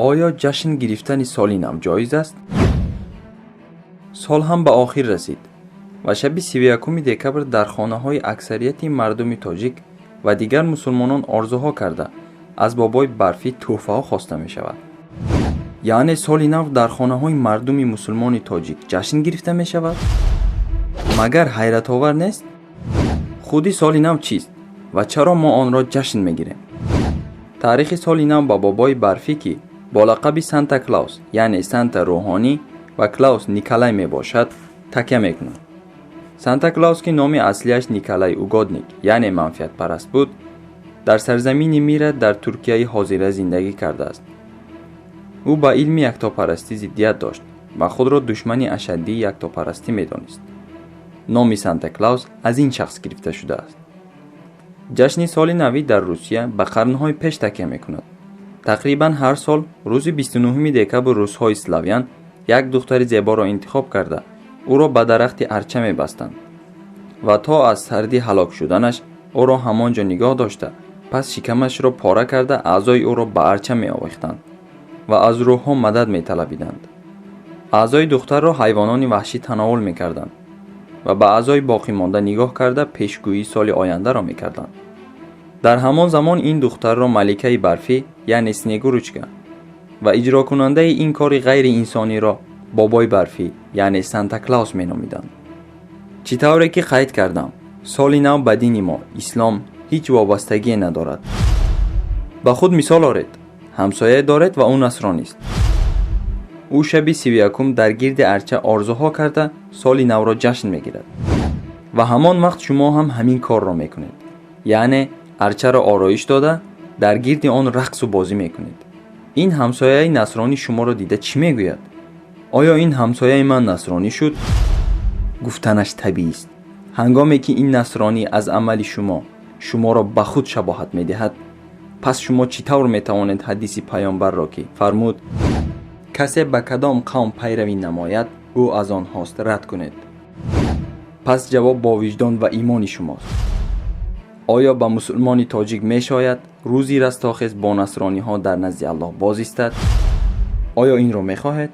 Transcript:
آیا جشن گرفتن سال نو جایز است؟ سال هم به آخر رسید و شب 31 دکبر در خانه های اکثریت مردم تاجیک و دیگر مسلمانان آرزوها کرده از بابای برفی تحفه ها خواسته می شود. یعنی سال نو در خانه های مردم مسلمان تاجیک جشن گرفته می شود؟ مگر حیرت آور نیست؟ خودی سال نو چیست و چرا ما آن را جشن می گیریم؟ تاریخ سال نو با بابای برفی که با لقب سانتا کلاوس یعنی سانتا روحانی و کلاوس نیکلای می باشد تکیه می کنند. سانتا کلاوس که نام اصلیش نیکلای اوگادنیک یعنی منفعت پرست بود، در سرزمین میره در ترکیه حاضره زندگی کرده است. او با علم یکتاپرستی ضدیت داشت و خود را دشمن اشدی یکتاپرستی می دانست. نام سانتا کلاوس از این شخص گرفته شده است. جشن سال نو در روسیه به قرنهای پیش تکیه می کند. تقریبا هر سال روز 29 دکبر روس‌های اسلاویان یک دختر زیبا را انتخاب کرده او را به درخت ارچه می بستند و تا از سردی هلاک شدنش او را همانجا نگاه داشته پس شکمش را پاره کرده اعضای او را به ارچه می آویختند و از روح‌ها مدد می طلبیدند. اعضای دختر را حیوانان وحشی تناول می کردند و به اعضای باقی مانده نگاه کرده پیشگویی سال آینده را می کردند. در همان زمان این دختر را ملکه برفی یعنی سنگوروچکا و اجرا کننده این کار غیر انسانی را بابای برفی یعنی سانتا کلاوس می نامیدند. چطوری که قید کردم سال نو به دین ما اسلام هیچ وابستگی ندارد. با خود مثال آورید، همسایه دارد و اون نصرانی است. او شب 31 در گرد ارچه آرزوها کرده سال نو را جشن میگیرد و همان وقت شما هم همین کار را میکنید، یعنی ارچه را آرایش داده در گرد آن رقص و بازی میکنید. این همسایه نصرانی شما را دیده چی میگوید؟ آیا این همسایه من نصرانی شد؟ گفتنش طبیعی است. هنگامی که این نصرانی از عمل شما را به خود شباهت میدهد، پس شما چطور میتوانید حدیث پیامبر را که فرمود کسی به کدام قوم پیروی نماید او از آنهاست رد کنید؟ پس جواب با وجدان و ایمان شماست. آیا به مسلمانی تاجیک می شاید روزی رستاخیز با نصرانی ها در نزد الله باز ایستد؟ آیا این را می خواهید؟